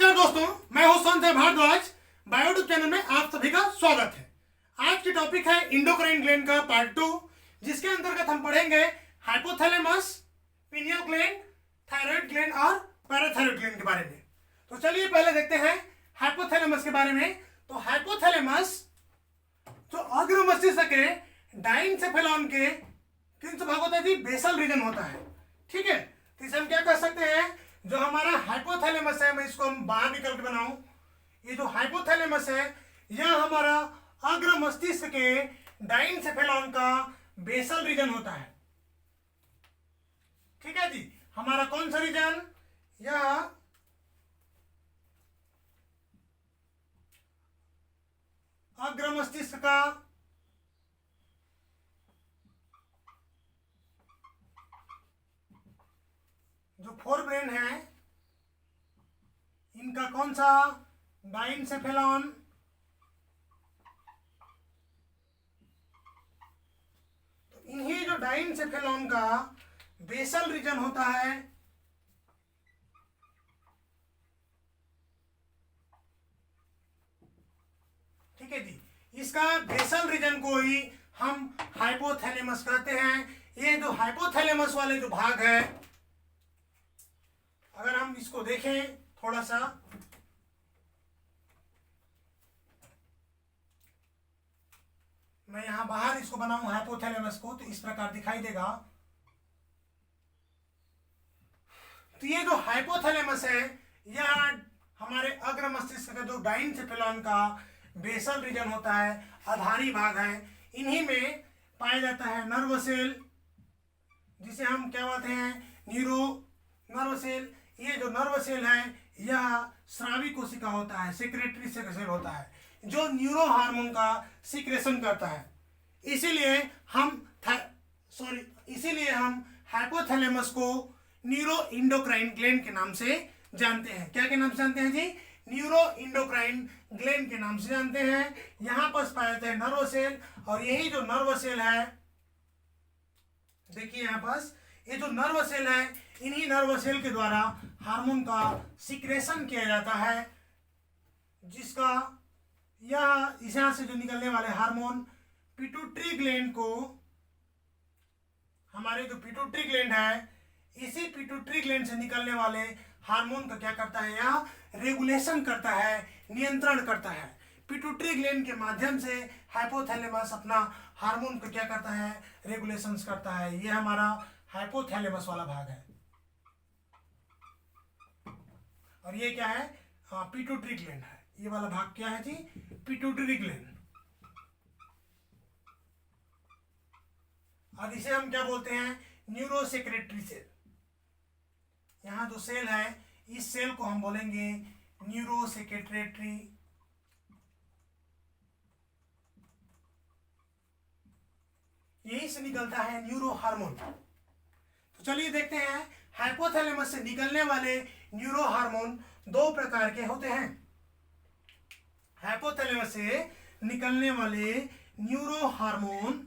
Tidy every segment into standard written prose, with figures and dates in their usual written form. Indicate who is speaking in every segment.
Speaker 1: नमस्कार दोस्तों, मैं हूं संजय भारद्वाज। बायोट्यूब चैनल में आप सभी का स्वागत है। आज की टॉपिक है इंडोक्राइन ग्लैंड का पार्ट 2, जिसके अंतर्गत हम पढ़ेंगे hypothalamus, pineal gland, thyroid gland और पैराथायरॉइड ग्लैंड के बारे में। तो चलिए पहले देखते हैं हाइपोथैलेमस के बारे में। तो हाइपोथैलेमस जो अग्र मस्तिष्क के डाइनसेफेलॉन के किन से भाग होता है जी? बेसल रीजन होता है। ठीक है, तो इसे हम क्या कर सकते हैं, जो हमारा हाइपोथैलेमस है, मैं इसको हम बाहर निकल के बनाऊं। ये जो हाइपोथैलेमस है यह हमारा अग्र मस्तिष्क के डाइनसेफेलॉन का बेसल रीजन होता है। ठीक है जी, हमारा कौन सा रीजन? यह अग्र मस्तिष्क का जो फोर ब्रेन है, इनका कौन सा? डाइनसेफेलॉन। तो इन्हीं जो डाइनसेफेलॉन का बेसल रीजन होता है, ठीक है जी, इसका बेसल रीजन को ही हम हाइपोथैलेमस कहते हैं। ये जो हाइपोथैलेमस वाले जो भाग है, अगर हम इसको देखें थोड़ा सा, मैं यहां बाहर इसको बनाऊं हाइपोथैलेमस को, तो इस प्रकार दिखाई देगा। तो ये जो हाइपोथैलेमस है यह हमारे अग्र मस्तिष्क का जो डाइनसेफेलॉन का बेसल रीजन होता है, आधारी भाग है। इन्हीं में पाया जाता है नर्व सेल, जिसे हम क्या बोलते हैं? Neuro nerve cell. ये जो नर्व सेल है यह स्रावी कोशिका होता है, सेक्रेटरी सेल होता है, जो न्यूरो हार्मोन का सीक्रेशन करता है। इसीलिए हम हाइपोथैलेमस को न्यूरो इंडोक्राइन ग्लैंड के नाम से जानते हैं। क्या के नाम से जानते हैं जी? न्यूरो इंडोक्राइन ग्लैंड के नाम से जानते हैं। यहां पर पाया जाता है नर्व सेल, और यही जो नर्व सेल है, देखिए यहां पास ये जो नर्व सेल है, इन्हीं नर्व सेल के द्वारा हार्मोन का सीक्रेशन किया जाता है, जिसका यह यहाँ से जो निकलने वाले हार्मोन पिट्यूटरी ग्लैंड को, हमारे जो पिट्यूटरी ग्लैंड है, इसी पिट्यूटरी ग्लैंड से निकलने वाले हार्मोन का क्या करता है? यह रेगुलेशन करता है, नियंत्रण करता है। पिट्यूटरी ग्लैंड के माध्यम से हाइपोथैलेमस अपना हार्मोन को क्या करता है? रेगुलेशन करता है। यह हमारा हाइपोथैलेमस वाला भाग है। और ये क्या है? पिट्यूटरी ग्लैंड है। ये वाला भाग क्या है जी? Pituitary gland. और इसे हम क्या बोलते हैं? Neurosecretory cell. यहां जो सेल है, इस सेल को हम बोलेंगे न्यूरोसेक्रेटरी। यहीं से निकलता है न्यूरो हार्मोन। तो चलिए देखते हैं, हाइपोथैलेमस से निकलने वाले न्यूरो हार्मोन दो प्रकार के होते हैं। हाइपोथैलेमस से निकलने वाले न्यूरो हार्मोन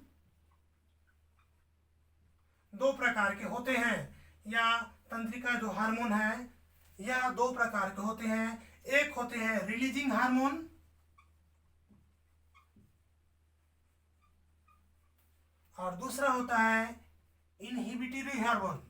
Speaker 1: दो प्रकार के होते हैं, या तंत्रिका जो हार्मोन है यह दो प्रकार के होते हैं। एक होते हैं रिलीजिंग हार्मोन, और दूसरा होता है इनहिबिटरी हार्मोन।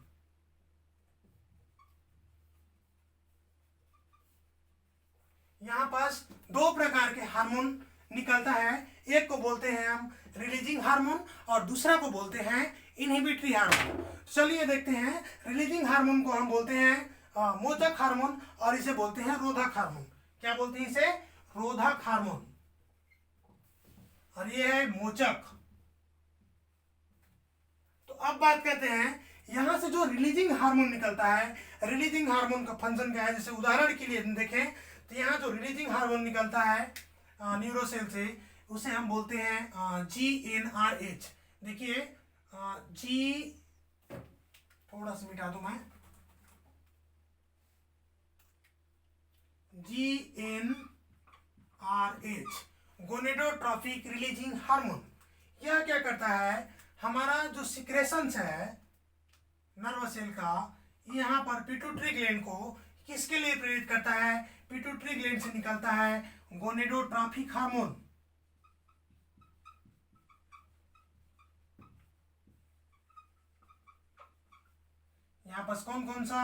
Speaker 1: यहां पास दो प्रकार के हार्मोन निकलता है। एक को बोलते हैं हम रिलीजिंग हार्मोन, और दूसरा को बोलते हैं इनहिबिटरी हार्मोन। चलिए देखते हैं, रिलीजिंग हार्मोन को हम बोलते हैं मोचक हार्मोन, और इसे बोलते हैं रोधक हार्मोन। क्या बोलते हैं इसे? रोधक हार्मोन। और ये है मोचक। तो अब बात करते हैं, यहां से जो रिलीजिंग हार्मोन निकलता है, रिलीजिंग हार्मोन का फंक्शन क्या है? जैसे उदाहरण के लिए देखें, तो यहाँ जो रिलीजिंग हार्मोन निकलता है न्यूरोसेल से, उसे हम बोलते हैं GnRH। देखिए जी, थोड़ा सा मिटा दूं मैं, GnRH, गोनेडोट्रोफिक रिलीजिंग हार्मोन। यह क्या करता है? हमारा जो सिक्रेशंस है नर्व सेल का, यहाँ पर पिट्यूटरी ग्लैंड को किसके लिए प्रेरित करता है? पिट्यूटरी ग्लैंड से निकलता है गोनेडोट्रॉपिक हार्मोन। यहाँ पर कौन कौन सा,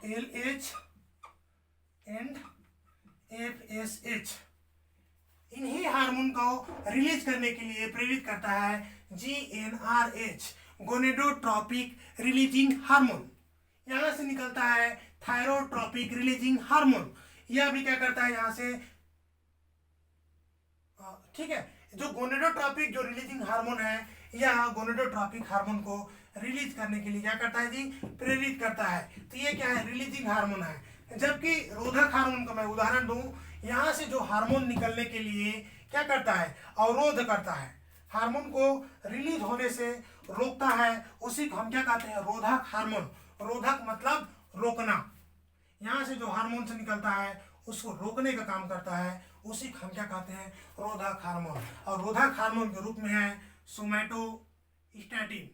Speaker 1: LH एंड FSH, इन्हीं हार्मोन को रिलीज करने के लिए प्रेरित करता है GnRH, गोनेडोट्रॉपिक रिलीजिंग हार्मोन। यहाँ से निकलता है थायरोट्रॉपिक रिलीजिंग हार्मोन, यह भी क्या करता है यहाँ से, ठीक है। जो गोनेडोट्रॉपिक जो रिलीजिंग हार्मोन है, यह गोनेडोट्रॉपिक हार्मोन को रिलीज करने के लिए क्या करता है जी, प्रेरित करता है। तो ये क्या है, रिलीजिंग हार्मोन है। जबकि रोधक हार्मोन का मैं उदाहरण दूं, यहाँ से जो हार्मोन निकलने के लिए क्या करता है, अवरोध करता है, हार्मोन को रिलीज होने से रोकता है, उसी को हम क्या कहते हैं, रोधक हार्मोन। रोधक मतलब रोकना, यहाँ से जो हार्मोन से निकलता है उसको रोकने का काम करता है, उसी को हम क्या कहते हैं, रोधक हार्मोन। और रोधक हार्मोन के रूप में है सोमैटोस्टैटिन।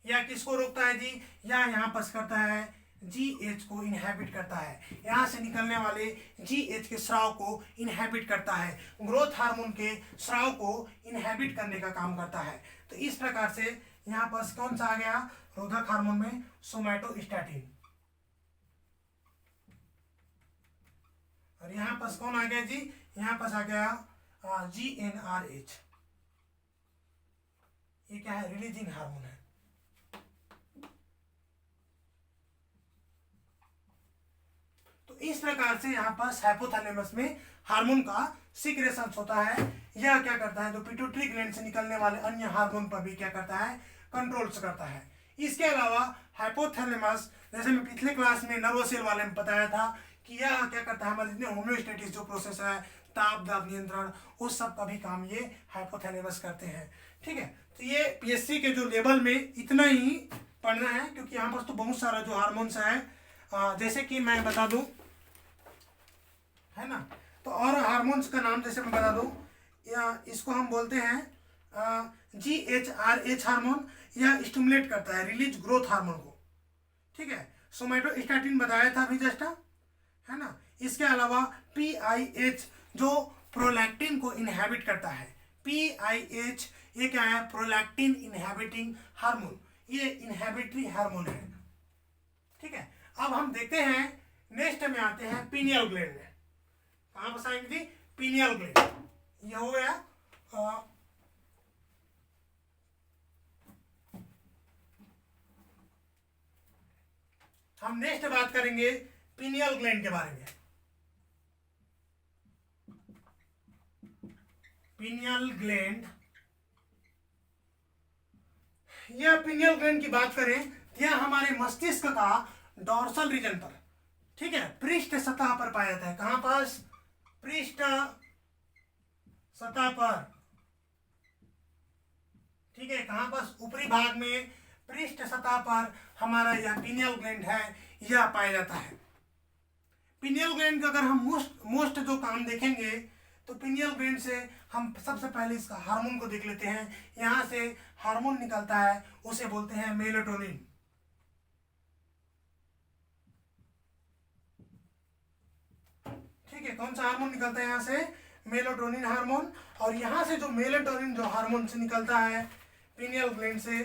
Speaker 1: या किसको रोकता है जी, या यहाँ पर करता है GH को इनहेबिट करता है, यहाँ से निकलने वाले GH के स्राव को इनहेबिट करता है, ग्रोथ हार्मोन के स्राव को इनहेबिट करने का काम करता है। तो इस प्रकार से यहाँ पर कौन सा आ गया, रोधक हार्मोन में सोमैटोस्टैटिन। और यहाँ पर कौन आ गया जी, यहाँ पर आ गया GnRH, ये क्या है, रिलीजिंग हार्मोन है। तो इस प्रकार से यहाँ पर हाइपोथैलेमस में हार्मोन का सीक्रेशन होता है। यह क्या करता है, जो पिट्यूटरी ग्लैंड से निकलने वाले अन्य हार्मोन पर भी क्या करता है, कंट्रोल्स करता है। इसके अलावा हाइपोथैलेमस, जैसे मैं पिछले क्लास में नर्वस सेल वाले में बताया था कि यह क्या करता है, हमारे जितने होम्योस्टेटिस जो प्रोसेस है, ताप दाब नियंत्रण, उस सब का भी काम ये हाइपोथैलेमस करते हैं। ठीक है, तो ये PSC के जो लेवल में इतना ही पढ़ना है, क्योंकि यहाँ पर तो बहुत सारा जो हार्मोन्स है, जैसे कि मैं बता दूं, है ना, तो और हार्मोन्स का नाम जैसे मैं बता दूं, या इसको हम बोलते हैं GHRH हार्मोन, यह स्टिमुलेट करता है रिलीज ग्रोथ हार्मोन को। ठीक है, सोमैटोस्टैटिन बताया था अभी जस्ट, है ना। इसके अलावा PIH जो प्रोलैक्टिन को इनहेबिट करता है, PIH ये क्या है, प्रोलैक्टिन इनहेबिटिंग हार्मोन, ये इनहेबिटरी हार्मोन है। ठीक है, अब हम देखते हैं, नेक्स्ट में आते हैं पीनियल ग्लैंड में। कहाँ पर आएंगे जी, पीनियल ग्लैंड, ये हो गया। हम नेक्स्ट बात करेंगे पीनियल ग्लैंड के बारे में। पीनियल ग्लैंड, यह पीनियल ग्लैंड की बात करें तो यह हमारे मस्तिष्क का डॉर्सल रीजन पर, ठीक है, पृष्ठ सतह पर पाया जाता है। कहां पास, पृष्ठ सतह पर। ठीक है, कहां पास, ऊपरी भाग में पृष्ठ सतह पर हमारा यह पीनियल ग्लैंड है, यह पाया जाता है। पीनियल ग्लैंड का अगर हम मोस्ट जो काम देखेंगे, तो पीनियल ग्लैंड से हम सबसे पहले इसका हार्मोन को देख लेते हैं। यहाँ से हार्मोन निकलता है, उसे बोलते हैं मेलाटोनिन। ठीक है, कौन सा हार्मोन निकलता है यहाँ से, मेलाटोनिन हार्मोन। और यहाँ से जो मेलाटोनिन जो हार्मोन से निकलता है पीनियल ग्लैंड से,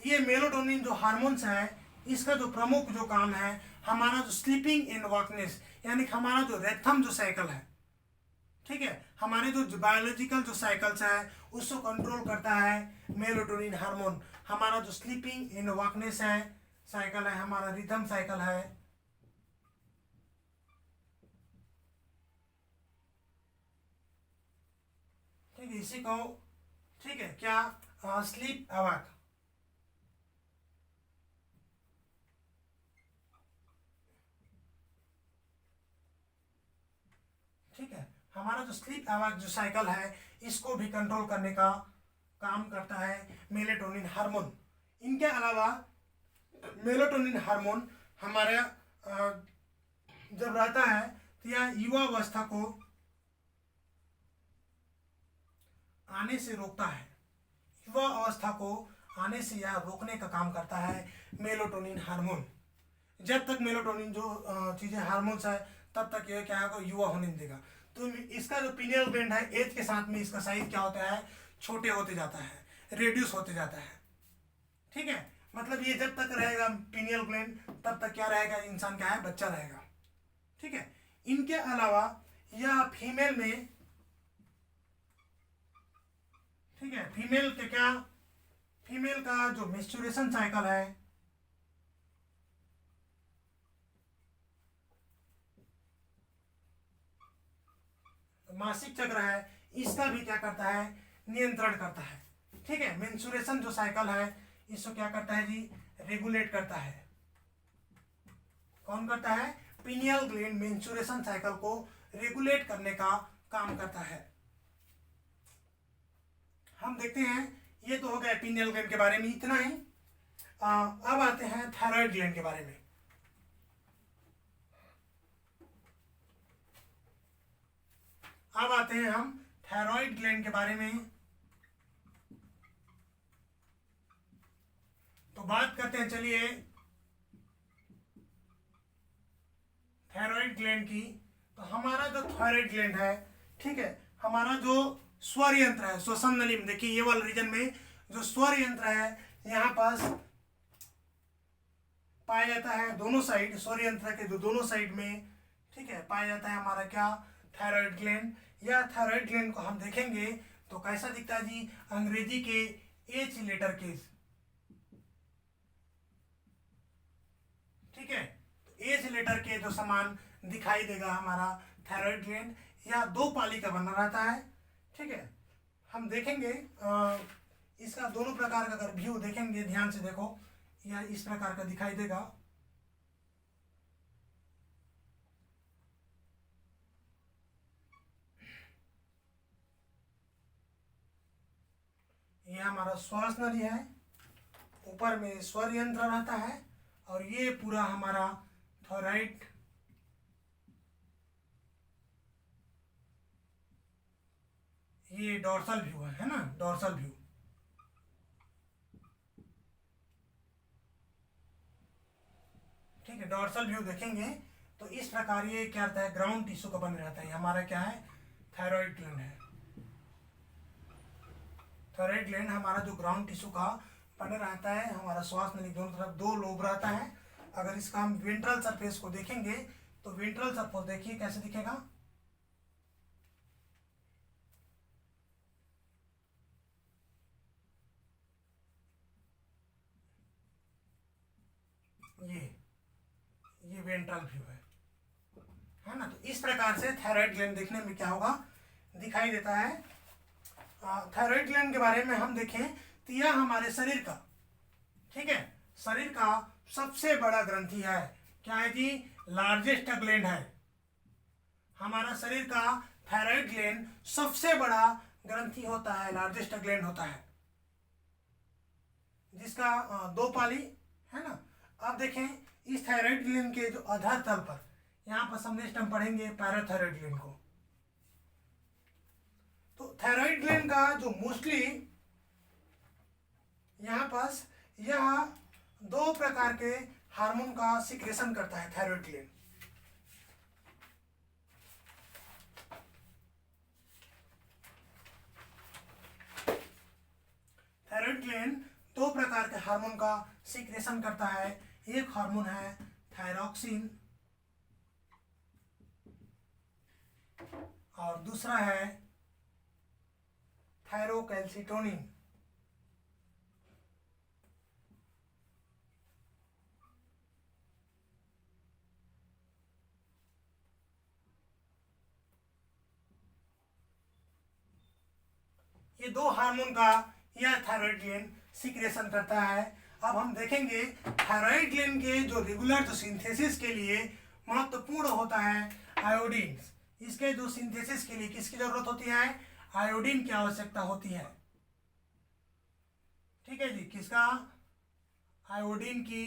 Speaker 1: ये मेलाटोनिन जो हार्मोन्स है, इसका जो प्रमुख जो काम है, हमारा जो स्लीपिंग इन वॉकनेस, यानी कि हमारा जो रेथम जो साइकिल है, ठीक है, हमारे जो बायोलॉजिकल जो साइकिल्स है उसको कंट्रोल करता है मेलाटोनिन हार्मोन। हमारा जो स्लीपिंग इन वॉकनेस है साइकिल है, हमारा रिदम साइकिल है, ठीक है, इसी को, ठीक है, क्या, स्लीप अवॉक। ठीक है, हमारा जो स्लीप अवॉक जो साइकिल है, इसको भी कंट्रोल करने का काम करता है मेलाटोनिन हार्मोन। इनके अलावा मेलाटोनिन हार्मोन हमारे जब रहता है तो यह युवा अवस्था को आने से रोकता है, युवा अवस्था को आने से या रोकने का काम करता है मेलाटोनिन हार्मोन। जब तक मेलाटोनिन जो चीज़ें हार्मोन्स है तब तक ये क्या है युवा होने नहीं देगा। तो इसका जो पीनियल ग्लैंड है एज के साथ में इसका साइज क्या होता है, छोटे होते जाता है, रेड्यूस होते जाता है। ठीक है, मतलब ये जब तक रहेगा पीनियल ग्लैंड तब तक क्या रहेगा, इंसान क्या है, बच्चा रहेगा। ठीक है, इनके अलावा यह फीमेल में, ठीक है, फीमेल के क्या, फीमेल का जो मेंस्ट्रुएशन साइकिल है, मासिक चक्र है, इसका भी क्या करता है, नियंत्रण करता है। ठीक है, मेंस्ट्रुएशन जो साइकिल है इसको क्या करता है जी, रेगुलेट करता है। कौन करता है, पीनियल ग्लैंड मेंस्ट्रुएशन साइकिल को रेगुलेट करने का काम करता है। हम देखते हैं, ये तो हो गया पीनियल ग्लैंड के बारे में, इतना ही। अब आते हैं थायराइड ग्लैंड के बारे में। अब आते हैं हम थायराइड ग्लैंड के बारे में। तो बात करते हैं, चलिए, थायराइड ग्लैंड की। तो हमारा जो थायराइड ग्लैंड है, ठीक है, हमारा जो स्वर यंत्र है, श्वसन नली में देखिए ये वाला रीजन में जो स्वर यंत्र है यहाँ पास पाया जाता है, दोनों साइड, स्वर यंत्र के दोनों साइड में, ठीक है, पाया जाता है हमारा क्या, थायराइड ग्लैंड। या थायराइड ग्लैंड को हम देखेंगे तो कैसा दिखता है जी, अंग्रेजी के एच लेटर के, ठीक है, एच लेटर के जो समान दिखाई देगा हमारा थायराइड ग्लैंड, या दो पाली का बना रहता है। ठीक है, हम देखेंगे इसका दोनों प्रकार का अगर व्यू देखेंगे, ध्यान से देखो, या इस प्रकार का दिखाई देगा। यह हमारा श्वास नली है, ऊपर में स्वर यंत्र रहता है, और ये पूरा हमारा थायराइड, ये डोर्सल व्यू है ना, डोर्सल व्यू। ठीक है, डोर्सल व्यू देखेंगे तो इस प्रकार ये क्या रहता है, ग्राउंड टिश्यू का बन रहता है। हमारा क्या है, थायराइड ग्लैंड है। थायराइड ग्लैंड हमारा जो ग्राउंड टिश्यू का बने रहता है, हमारा श्वास नली दोनों तरफ दो लोब रहता है। अगर इसका हम वेंट्रल सरफेस को देखेंगे तो वेंट्रल सरफेस देखिए कैसे दिखेगा, ये वेंट्रल व्यू है ना। तो इस प्रकार से थायराइड ग्लैंड देखने में क्या होगा, दिखाई देता है। थायराइड ग्लैंड के बारे में हम देखें तो यह हमारे शरीर का, ठीक है, शरीर का सबसे बड़ा ग्रंथि है। क्या है जी, लार्जेस्ट ग्लैंड है हमारा शरीर का। थायराइड ग्लैंड सबसे बड़ा ग्रंथि होता है, लार्जेस्ट ग्लैंड होता है, जिसका दो पाली है ना। अब देखें इस थायराइड ग्लैंड के जो आधार तल पर, यहाँ पर समनेस्ट हम पढ़ेंगे पैराथायराइड ग्लैंड को। तो थायराइड ग्लैंड का जो मोस्टली यहाँ पास यह दो प्रकार के हार्मोन का सिक्रेशन करता है थायराइड ग्लैंड। थायराइड ग्लैंड दो प्रकार के हार्मोन का सिक्रेशन करता है। एक हार्मोन है थायरॉक्सिन और दूसरा है थायरोकैल्सिटोनिन। ये दो हार्मोन का यह थायराइड ग्लैंड सिक्रेशन करता है। अब हम देखेंगे थायराइड ग्लैंड के जो रेगुलर जो सिंथेसिस के लिए महत्वपूर्ण होता है आयोडीन। इसके जो सिंथेसिस के लिए किसकी जरूरत होती है, आयोडीन की आवश्यकता होती है। ठीक है जी, किसका, आयोडीन की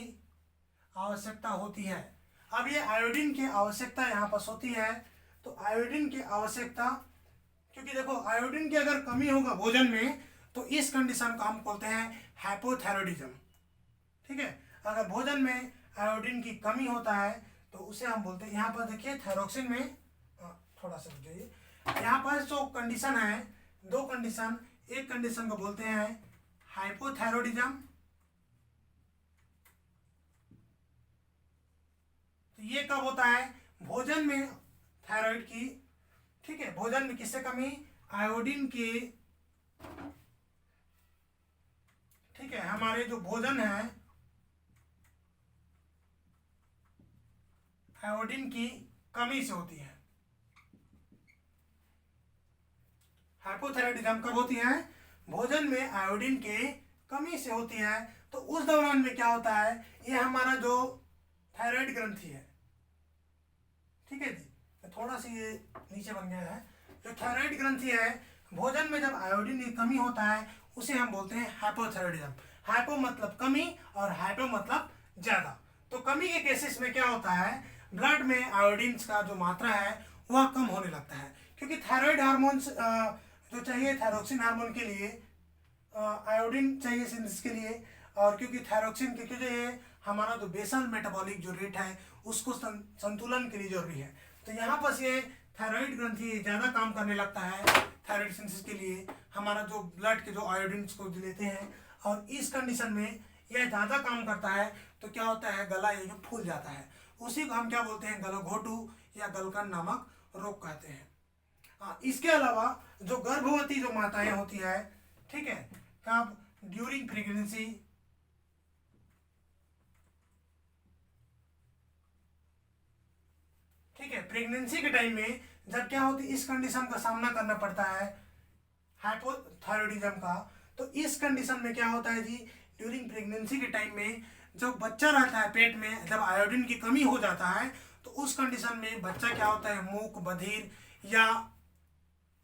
Speaker 1: आवश्यकता होती है। अब ये आयोडीन की आवश्यकता यहाँ पर होती है, तो आयोडीन की आवश्यकता, क्योंकि देखो आयोडीन की अगर कमी होगा भोजन में तो इस कंडीशन को हम बोलते हैं हाइपोथायरॉयडिज्म। ठीक है, अगर भोजन में आयोडीन की कमी होता है तो उसे हम बोलते हैं, यहाँ पर देखिए थायरोक्सिन में थोड़ा सा जाइए, यहाँ पर जो कंडीशन है, दो कंडीशन, एक कंडीशन को बोलते हैं हाइपोथायरॉयडिज्म, तो ये कब होता है, भोजन में थायराइड की, ठीक है, भोजन में किससे कमी, आयोडीन की, ठीक है, हमारे जो भोजन है आयोडीन की कमी से होती है। हाइपोथायरॉयडिज्म कब होती है, भोजन में आयोडीन के कमी से होती है। तो उस दौरान में क्या होता है, ये हमारा जो थायराइड ग्रंथि है, ठीक है जी, तो थोड़ा सा ये नीचे बन गया है, जो थायराइड ग्रंथि है, भोजन में जब आयोडीन की कमी होता है उसे हम बोलते हैं हाइपोथायरॉयडिज्म। हाइपो मतलब कमी और हाइपो मतलब ज्यादा। तो कमी के केसेस में क्या होता है, ब्लड में आयोडीन का जो मात्रा है वह कम होने लगता है, क्योंकि थायराइड हार्मोन्स जो चाहिए थायरोक्सिन हार्मोन के लिए आयोडीन चाहिए सिंथेसिस के लिए, और क्योंकि थायरोक्सिन के जो ये हमारा जो बेसल मेटाबॉलिक जो रेट है उसको संतुलन के लिए जरूरी है। तो यहाँ पर ये थायराइड ग्रंथि ज़्यादा काम करने लगता है थायराइड सिंथेसिस के लिए, हमारा जो ब्लड के जो आयोडीन को लेते हैं, और इस कंडीशन में यह ज़्यादा काम करता है तो क्या होता है, गला ये फूल जाता है, उसी को हम क्या बोलते हैं, गलघोटू या गलकन नामक रोग कहते हैं। इसके अलावा जो गर्भवती जो माताएं होती है, ठीक है, कब, ड्यूरिंग प्रेगनेंसी, ठीक है, प्रेगनेंसी के टाइम में जब क्या होती है, इस कंडीशन का सामना करना पड़ता है हाइपोथायरॉयडिज्म का, तो इस कंडीशन में क्या होता है जी, ड्यूरिंग प्रेगनेंसी के टाइम में जब बच्चा रहता है पेट में, जब आयोडीन की कमी हो जाता है तो उस कंडीशन में बच्चा क्या होता है, मूक, बधिर या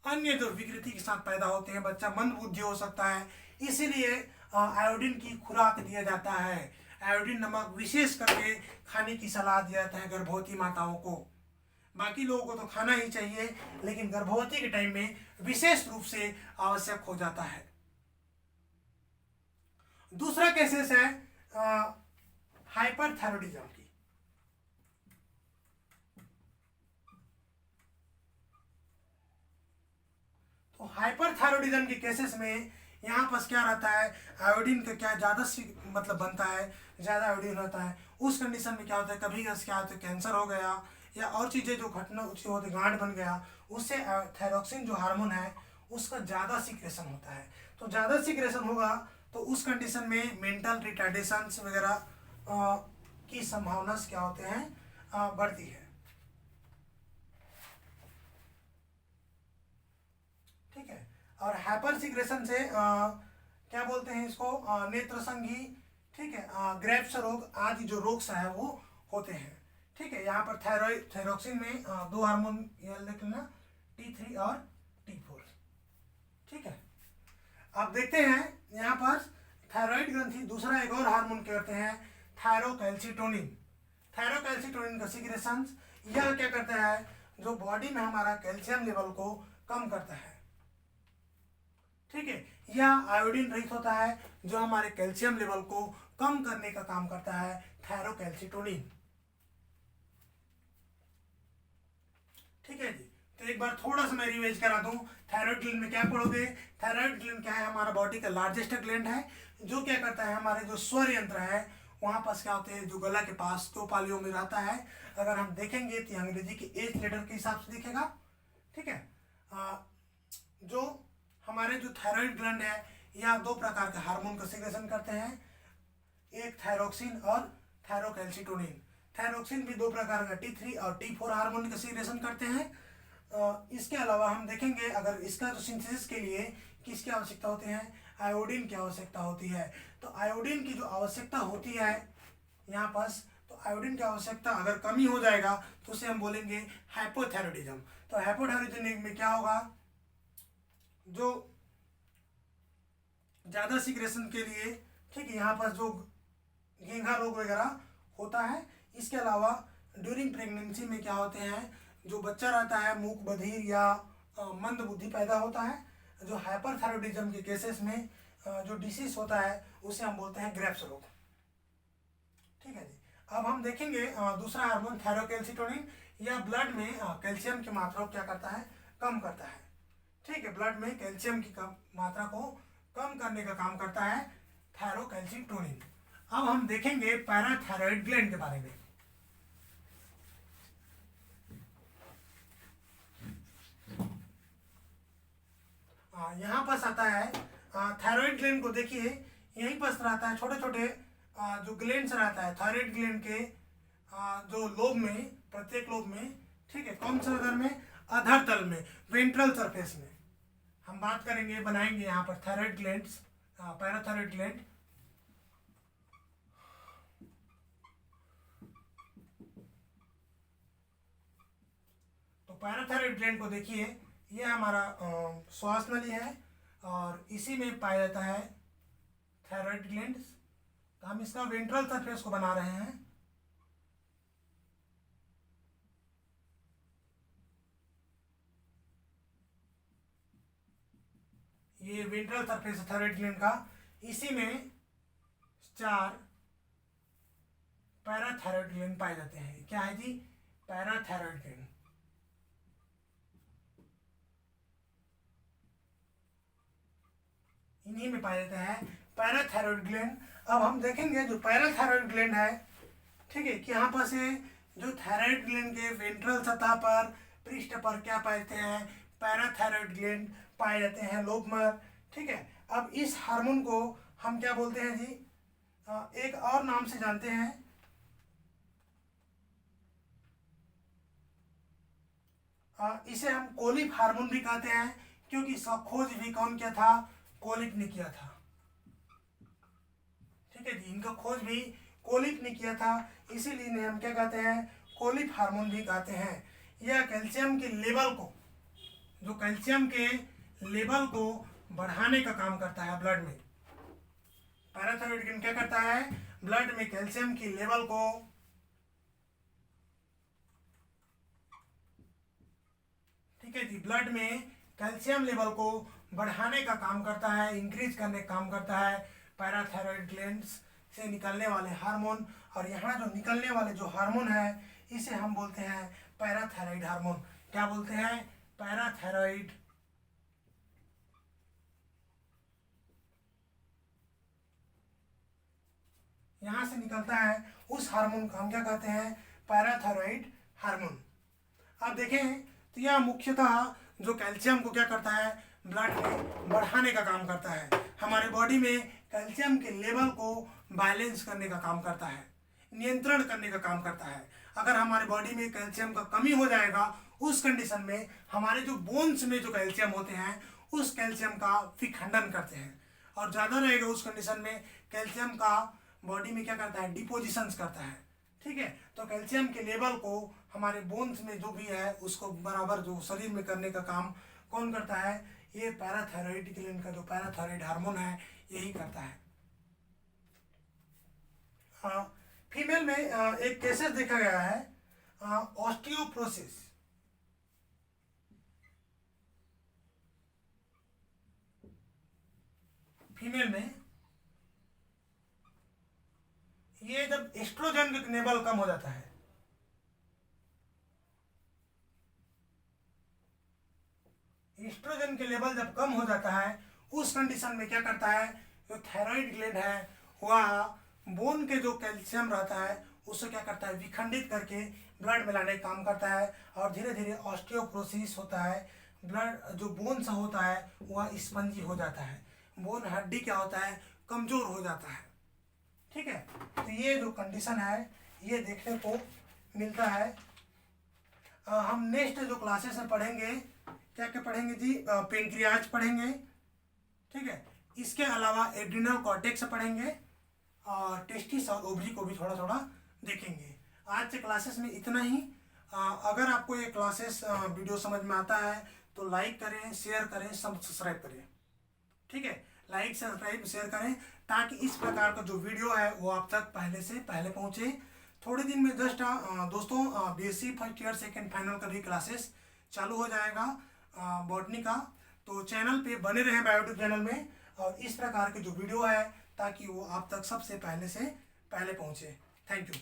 Speaker 1: अन्य जो विकृति के साथ पैदा होते हैं, बच्चा मंदबुद्धि हो सकता है, इसीलिए आयोडीन की खुराक दिया जाता है। आयोडीन नमक विशेष करके खाने की सलाह दिया जाता है गर्भवती माताओं को। बाकी लोगों को तो खाना ही चाहिए, लेकिन गर्भवती के टाइम में विशेष रूप से आवश्यक हो जाता है। दूसरा केसेस है हाइपरथायरॉयडिज्म की। तो हाइपरथायरॉयडिज्म के केसेस में यहाँ पर क्या रहता है, आयोडीन का क्या ज़्यादा मतलब बनता है, ज़्यादा आयोडीन होता है, उस कंडीशन में क्या होता है, कभी क्या होता है, कैंसर हो गया या और चीज़ें जो घटना होती, गांठ बन गया, उससे थायरोक्सिन जो हार्मोन है उसका ज़्यादा सीक्रेशन होता है। तो ज़्यादा सीक्रेशन होगा तो उस कंडीशन में मेंटल रिटार्डेशंस वगैरह की संभावना क्या होते हैं, बढ़ती है। ठीक है, और हाइपर सीक्रेशन से क्या बोलते हैं इसको, नेत्रसंगी, ठीक है, ग्रेव्स रोग आदि जो रोग है वो होते हैं। ठीक है, यहाँ पर थायरोक्सिन में दो हार्मोन लिख लेना, T3 और T4। ठीक है, अब देखते हैं यहाँ पर थायराइड ग्रंथि दूसरा एक और हार्मोन कहते हैं थायरोकैल्सिटोनिन। थायरोकैल्सिटोनिन का सीक्रेशन यह क्या करता है, जो बॉडी में हमारा कैल्शियम लेवल को कम करता है। ठीक है, यह आयोडीन रहित होता है जो हमारे कैल्शियम लेवल को कम करने का काम करता है, थायरोकैल्सिटोनिन। ठीक है जी, तो एक बार थोड़ा सा मैं रिवाइज करा दूं, थायराइड ग्लैंड में क्या पढ़ोगे, थायराइड ग्लैंड क्या है, हमारा बॉडी का लार्जेस्ट ग्लैंड है, जो क्या करता है, हमारे जो स्वर यंत्र है वहाँ पास क्या होते हैं, जो गला के पास दो पालियों में रहता है। अगर हम देखेंगे तो अंग्रेजी के एच लेटर के हिसाब से दिखेगा। ठीक है, जो हमारे जो थायराइड ग्लैंड है यह दो प्रकार के हार्मोन का सीक्रेशन करते हैं, एक थायरोक्सिन और थायरोकैल्सिटोनिन। थायरोक्सिन भी दो प्रकार का T3 और T4 हार्मोन का सीक्रेशन करते हैं। इसके अलावा हम देखेंगे अगर इसका जो सिंथेसिस के लिए किसकी आवश्यकता होती है, आयोडीन की आवश्यकता होती है। तो आयोडीन की जो आवश्यकता होती है यहाँ पास, तो आयोडीन की आवश्यकता अगर कमी हो जाएगा तो उसे हम बोलेंगे हाइपोथायरॉयडिज्म। तो हाइपोथायरॉयडिज्म में क्या होगा, जो ज़्यादा सीक्रेशन के लिए, ठीक है, यहाँ पर जो घेंघा रोग वगैरह होता है। इसके अलावा ड्यूरिंग प्रेगनेंसी में क्या होते हैं, जो बच्चा रहता है मूक, बधिर या मंद बुद्धि पैदा होता है, जो हाइपरथायरॉयडिज्म के केसेस में जो डिसीज होता है उसे हम बोलते हैं ग्रेव्स रोग। ठीक है जी। अब हम देखेंगे दूसरा हार्मोन थायरोकैल्सिटोनिन, या ब्लड में कैल्शियम की मात्रा को क्या करता है, कम करता है। ठीक है, ब्लड में कैल्शियम की मात्रा को कम करने का काम करता है थायरोकैल्सिटोनिन। अब हम देखेंगे पैराथायरॉयड ग्लैंड के बारे में। यहाँ पास आता है थायराइड ग्लैंड को देखिए, यहीं पास रहता है छोटे छोटे जो ग्लैंड्स रहता है थायराइड ग्लैंड के जो लोब में, प्रत्येक लोब में। ठीक है, कौन सा अगर में, अधर तल में, वेंट्रल सरफेस में हम बात करेंगे, बनाएंगे यहाँ पर थायराइड ग्लैंड्स, पैराथायराइड ग्लैंड। तो पैराथायराइड ग्लैंड को देखिए, ये हमारा श्वास नली है और इसी में पाया जाता है थायराइड ग्लैंड्स। तो हम इसका वेंट्रल सरफेस को बना रहे हैं। ये वेंट्रल सरफेस है थायराइड ग्लैंड का, इसी में 4 पैराथायराइड ग्लैंड पाए जाते हैं। क्या है जी, पैराथायराइड ग्लैंड। इन्हीं में पाया जाता है पैराथायरॉयड ग्लैंड। अब हम देखेंगे जो पैराथायरॉयड ग्लैंड है, ठीक है, कि यहाँ पर से जो थायराइड ग्लैंड के वेंट्रल सतह पर, पृष्ठ पर क्या पाए जाते हैं, पैराथायरॉयड ग्लैंड पाए जाते हैं लोब में। ठीक है, अब इस हार्मोन को हम क्या बोलते हैं जी, एक और नाम से जानते हैं, इसे हम कोलिक हार्मोन भी कहते हैं, क्योंकि इसका खोज भी कौन किया था, कोलिक ने किया था। ठीक है जी, इनका खोज भी कोलिक ने किया था, इसीलिए इन्हें हम क्या कहते हैं, कोलिक हार्मोन भी कहते हैं। यह कैल्शियम के लेवल को, जो कैल्शियम के लेवल को बढ़ाने का काम करता है ब्लड में। पैराथायरॉयड ग्लैंड क्या करता है, ब्लड में कैल्शियम की लेवल को, ठीक है जी, ब्लड में कैल्शियम लेवल को बढ़ाने का काम करता है, इंक्रीज करने का काम करता है पैराथायरॉयड ग्लैंड्स से निकलने वाले हार्मोन। और यहाँ जो निकलने वाले जो हार्मोन है, इसे हम बोलते हैं पैराथायरॉयड हार्मोन। क्या बोलते हैं, पैराथायरॉयड। यहाँ से निकलता है उस हार्मोन को हम क्या कहते हैं, पैराथायरॉयड हार्मोन। अब देखें तो यह मुख्यतः जो कैल्शियम को क्या करता है, ब्लड में बढ़ाने का काम करता है, हमारे बॉडी में कैल्शियम के लेवल को बैलेंस करने का काम करता है, नियंत्रण करने का काम करता है। अगर हमारे बॉडी में कैल्शियम का कमी हो जाएगा, उस कंडीशन में हमारे जो बोन्स में जो कैल्शियम होते हैं, उस कैल्शियम का विखंडन करते हैं, और ज़्यादा रहेगा उस कंडीशन में कैल्शियम का बॉडी में क्या करता है, डिपोजिशंस करता है। ठीक है, तो कैल्शियम के लेवल को हमारे बोन्स में जो भी है उसको बराबर जो शरीर में करने का काम कौन करता है, ये पैराथायरॉयड ग्लैंड का जो पैराथायरॉयड हार्मोन है यही करता है। फीमेल में एक केसेस देखा गया है, ऑस्टियोपोरोसिस। फीमेल में ये जब एस्ट्रोजन का लेवल कम हो जाता है, एस्ट्रोजन के लेवल जब कम हो जाता है, उस कंडीशन में क्या करता है, जो थायराइड ग्लैंड है वह बोन के जो कैल्शियम रहता है उसे क्या करता है, विखंडित करके ब्लड में लाने का काम करता है, और धीरे धीरे ऑस्टियोपोरोसिस होता है। ब्लड जो बोन सा होता है वह स्पंजी हो जाता है, बोन हड्डी क्या होता है, कमजोर हो जाता है। ठीक है, तो ये जो कंडीशन है ये देखने को मिलता है। हम नेक्स्ट जो क्लासेस में पढ़ेंगे, क्या क्या पढ़ेंगे जी, पेनक्रियाज पढ़ेंगे। ठीक है, इसके अलावा एड्रिनल कॉर्टेक्स पढ़ेंगे, और टेस्टिस और ओवरी को भी थोड़ा थोड़ा देखेंगे। आज के क्लासेस में इतना ही। अगर आपको ये क्लासेस वीडियो समझ में आता है तो लाइक करें, शेयर करें, सब्सक्राइब करें। ठीक है, लाइक सब्सक्राइब शेयर करें, ताकि इस प्रकार का जो वीडियो है वो आप तक पहले से पहले पहुँचे। थोड़े दिन में जस्ट दोस्तों BSc first year second final का भी क्लासेस चालू हो जाएगा बॉटनी का। तो चैनल पे बने रहें बायोट्यूब चैनल में, और इस प्रकार के जो वीडियो है ताकि वो आप तक सबसे पहले पहुंचे। Thank you.